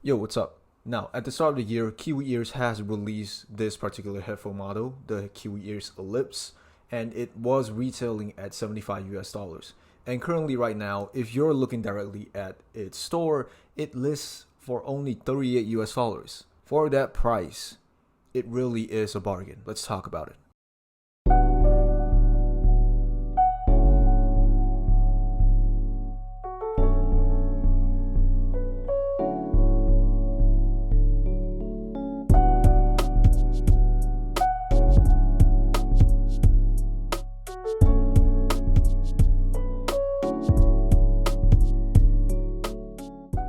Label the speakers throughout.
Speaker 1: Yo, what's up? Now, at the start of the year, Kiwi Ears has released this particular headphone model, the Kiwi Ears Ellipse, and it was retailing at 75 US dollars. And currently, right now, if you're looking directly at its store, it lists for only 38 US dollars. For that price, it really is a bargain. Let's talk about it.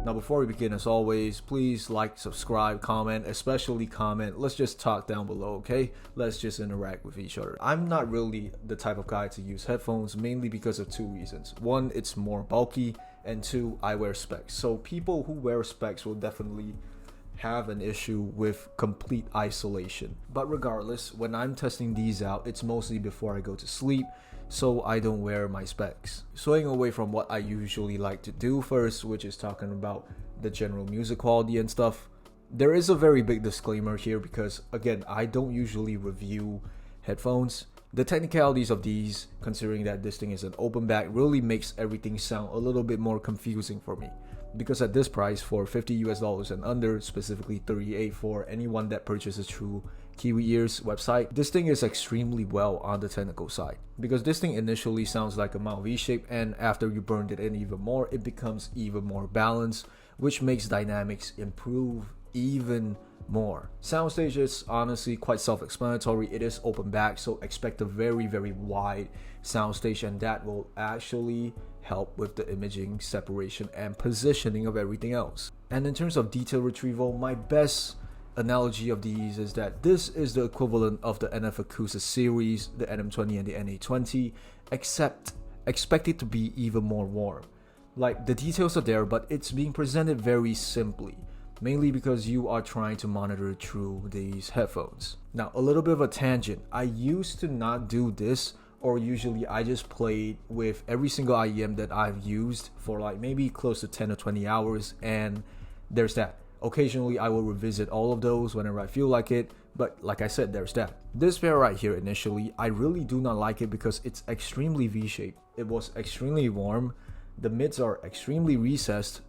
Speaker 1: Now, before we begin, as always, please like, subscribe, comment, especially comment. Let's just talk down below, okay? Let's just interact with each other. I'm not really the type of guy to use headphones, mainly because of two reasons. One, it's more bulky, and two, I wear specs. So people who wear specs will definitely have an issue with complete isolation. But regardless, when I'm testing these out, it's mostly before I go to sleep, so I don't wear my specs. Swaying away from what I usually like to do first, which is talking about the general music quality and stuff, there is a very big disclaimer here because, again, I don't usually review headphones. The technicalities of these, considering that this thing is an open back, really makes everything sound a little bit more confusing for me. Because at this price, for 50 US dollars and under, specifically 38 for anyone that purchases through Kiwi Ears website, this thing is extremely well on the technical side. Because this thing initially sounds like a Mount V shape, and after you burned it in even more, it becomes even more balanced, which makes dynamics improve even more. Soundstage is honestly quite self-explanatory. It is open back, so expect a very wide soundstage, and that will actually help with the imaging, separation, and positioning of everything else. And in terms of detail retrieval, my best analogy of these is that this is the equivalent of the NF Acoustic series, the NM20 and the NA20, except expect it to be even more warm. Like, the details are there, but it's being presented very simply, mainly because you are trying to monitor through these headphones. Now, a little bit of a tangent. I used to not do this, or usually I just played with every single IEM that I've used for like maybe close to 10 or 20 hours, and there's that. Occasionally I will revisit all of those whenever I feel like it, but like I said, there's that. This pair right here initially, I really do not like it because it's extremely V-shaped. It was extremely warm, the mids are extremely recessed,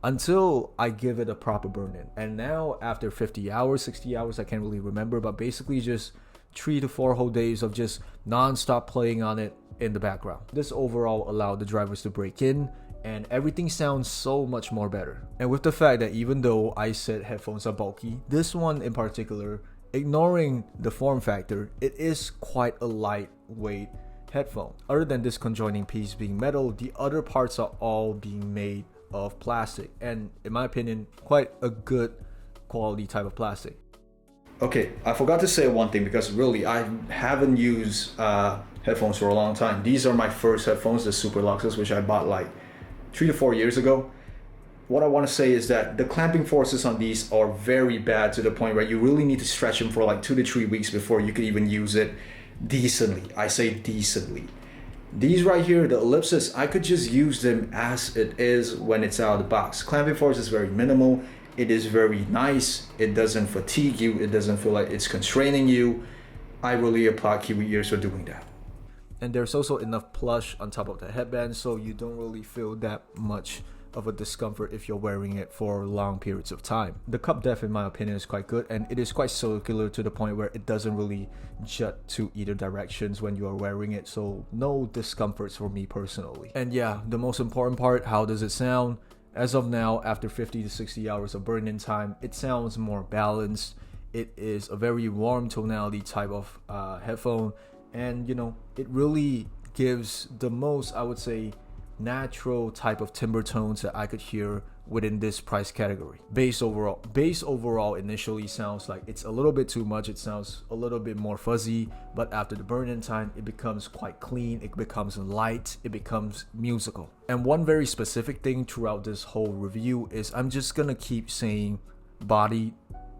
Speaker 1: until I give it a proper burn in. And now after 50 hours, 60 hours, I can't really remember, but basically just 3 to 4 whole days of just non-stop playing on it in the background. This overall allowed the drivers to break in, and everything sounds so much more better. And with the fact that even though I said headphones are bulky, this one in particular, ignoring the form factor, it is quite a lightweight headphone. Other than this conjoining piece being metal, the other parts are all being made of plastic, and in my opinion, quite a good quality type of plastic. Okay, I forgot to say one thing because really I haven't used headphones for a long time. These are my first headphones, the Super Luxus, which I bought like 3 to 4 years ago. What I want to say is that the clamping forces on these are very bad, to the point where you really need to stretch them for like 2 to 3 weeks before you can even use it decently. I say decently. These right here, the ellipses, I could just use them as it is when it's out of the box. Clamping force is very minimal. It is very nice. It doesn't fatigue you. It doesn't feel like it's constraining you. I really applaud Kiwi Ears for doing that. And there's also enough plush on top of the headband, so you don't really feel that much of a discomfort if you're wearing it for long periods of time. The cup depth, in my opinion, is quite good, and it is quite circular to the point where it doesn't really jut to either directions when you are wearing it, so no discomforts for me personally. And yeah, the most important part, how does it sound? As of now, after 50 to 60 hours of burn-in time, it sounds more balanced. It is a very warm tonality type of headphone, and you know, it really gives the most, I would say, natural type of timbre tones that I could hear within this price category. Bass overall initially sounds like it's a little bit too much. It sounds a little bit more fuzzy, but after the burn-in time, it becomes quite clean, it becomes light, it becomes musical. And one very specific thing throughout this whole review is I'm just gonna keep saying body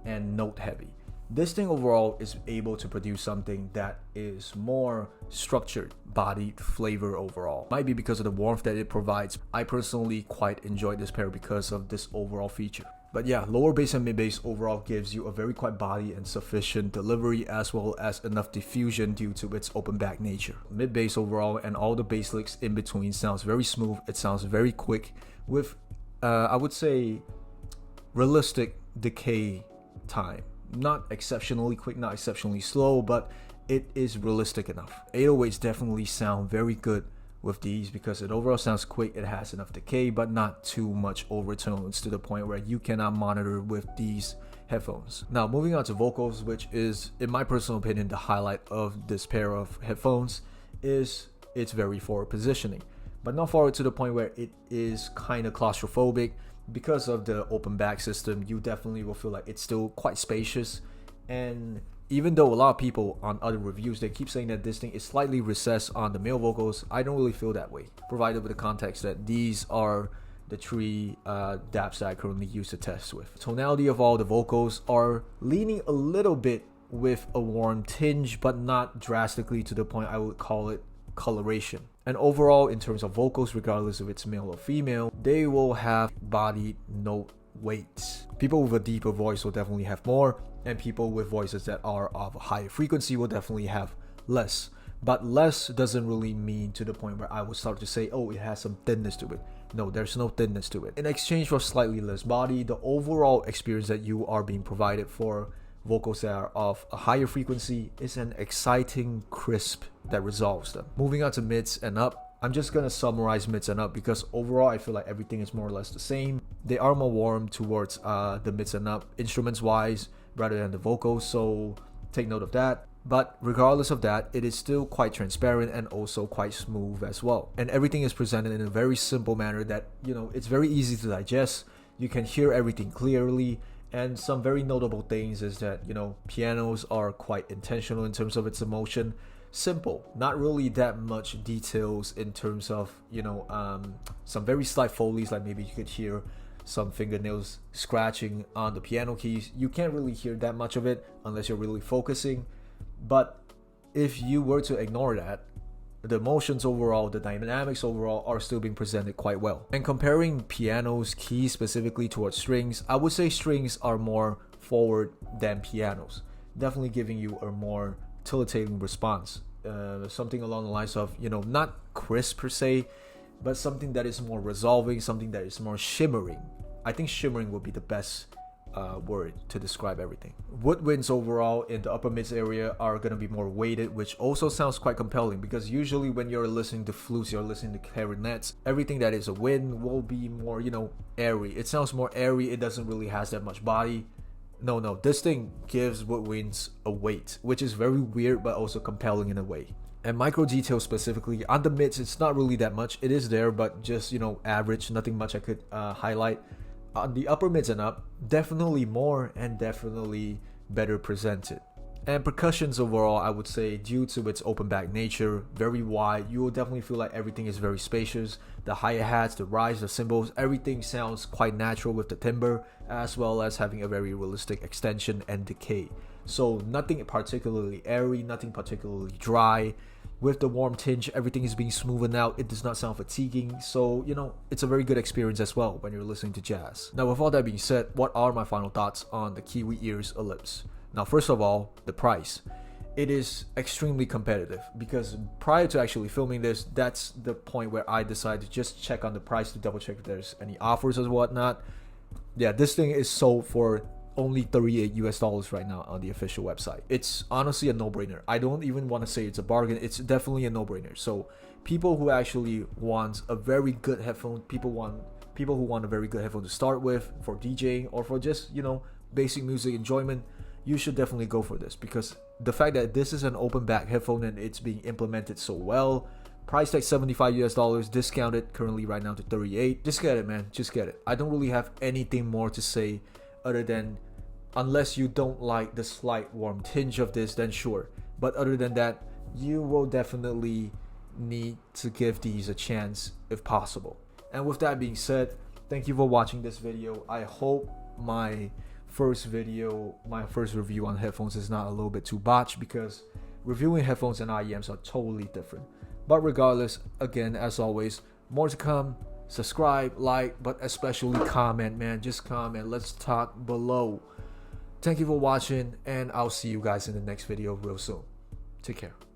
Speaker 1: and note heavy. This thing overall is able to produce something that is more structured, bodied flavor overall. Might be because of the warmth that it provides. I personally quite enjoyed this pair because of this overall feature. But yeah, lower bass and mid bass overall gives you a very quiet body and sufficient delivery, as well as enough diffusion due to its open back nature. Mid bass overall and all the bass licks in between sounds very smooth. It sounds very quick with I would say realistic decay time. Not exceptionally quick, not exceptionally slow, but it is realistic enough. 808s definitely sound very good with these because it overall sounds quick, it has enough decay, but not too much overtones to the point where you cannot monitor with these headphones. Now moving on to vocals, which is in my personal opinion the highlight of this pair of headphones, is its very forward positioning, but not forward to the point where it is kind of claustrophobic. Because of the open back system, you definitely will feel like it's still quite spacious. And even though a lot of people on other reviews, they keep saying that this thing is slightly recessed on the male vocals, I don't really feel that way, provided with the context that these are the three DAPs that I currently use to test with. Tonality of all the vocals are leaning a little bit with a warm tinge, but not drastically to the point I would call it coloration. And overall, in terms of vocals, regardless if it's male or female, they will have body note weights. People with a deeper voice will definitely have more, and people with voices that are of a higher frequency will definitely have less. But less doesn't really mean to the point where I would start to say, oh, it has some thinness to it. No, there's no thinness to it. In exchange for slightly less body, the overall experience that you are being provided for vocals that are of a higher frequency is an exciting crisp that resolves them. Moving on to mids and up, I'm just gonna summarize mids and up because overall I feel like everything is more or less the same. They are more warm towards the mids and up instruments wise rather than the vocals, so take note of that. But regardless of that, it is still quite transparent and also quite smooth as well. And everything is presented in a very simple manner that, you know, it's very easy to digest. You can hear everything clearly. And some very notable things is that, you know, pianos are quite intentional in terms of its emotion. Simple, not really that much details in terms of, you know, some very slight foley's, like maybe you could hear some fingernails scratching on the piano keys. You can't really hear that much of it unless you're really focusing. But if you were to ignore that, the emotions overall, the dynamics overall are still being presented quite well. And comparing pianos, keys specifically towards strings, I would say strings are more forward than pianos, definitely giving you a more titillating response. Something along the lines of, you know, not crisp per se, but something that is more resolving, something that is more shimmering. I think shimmering would be the best word to describe everything. Woodwinds overall in the upper mids area are going to be more weighted, which also sounds quite compelling because usually when you're listening to flutes, you're listening to clarinets, everything that is a wind will be more, you know, airy. It sounds more airy. It doesn't really has that much body. No, this thing gives woodwinds a weight, which is very weird but also compelling in a way. And micro details specifically on the mids, it's not really that much. It is there, but just, you know, average, nothing much I could highlight. On the upper mids and up, definitely more and definitely better presented. And percussions overall, I would say, due to its open back nature, very wide, you will definitely feel like everything is very spacious. The hi-hats, the rise, the cymbals, everything sounds quite natural with the timbre, as well as having a very realistic extension and decay. So nothing particularly airy, nothing particularly dry. With the warm tinge, everything is being smoothened out. It does not sound fatiguing. So, you know, it's a very good experience as well when you're listening to jazz. Now, with all that being said, what are my final thoughts on the Kiwi Ears Ellipse? Now, first of all, the price. It is extremely competitive because prior to actually filming this, that's the point where I decided to just check on the price to double check if there's any offers or whatnot. Yeah, this thing is sold for only $38 right now on the official website. It's honestly a no-brainer. I don't even want to say it's a bargain. It's definitely a no-brainer. So people who actually want a very good headphone, people who want a very good headphone to start with for DJing or for just, you know, basic music enjoyment, you should definitely go for this because the fact that this is an open back headphone and it's being implemented so well, price tag $75, discounted currently right now to $38. Just get it, man. Just get it. I don't really have anything more to say other than, unless you don't like the slight warm tinge of this, then sure. But other than that, you will definitely need to give these a chance if possible. And with that being said, thank you for watching this video. I hope my first review on headphones is not a little bit too botched because reviewing headphones and IEMs are totally different. But regardless, again, as always, more to come. subscribe, like, but especially comment, man. Just comment. Let's talk below. Thank you for watching, and I'll see you guys in the next video real soon. Take care.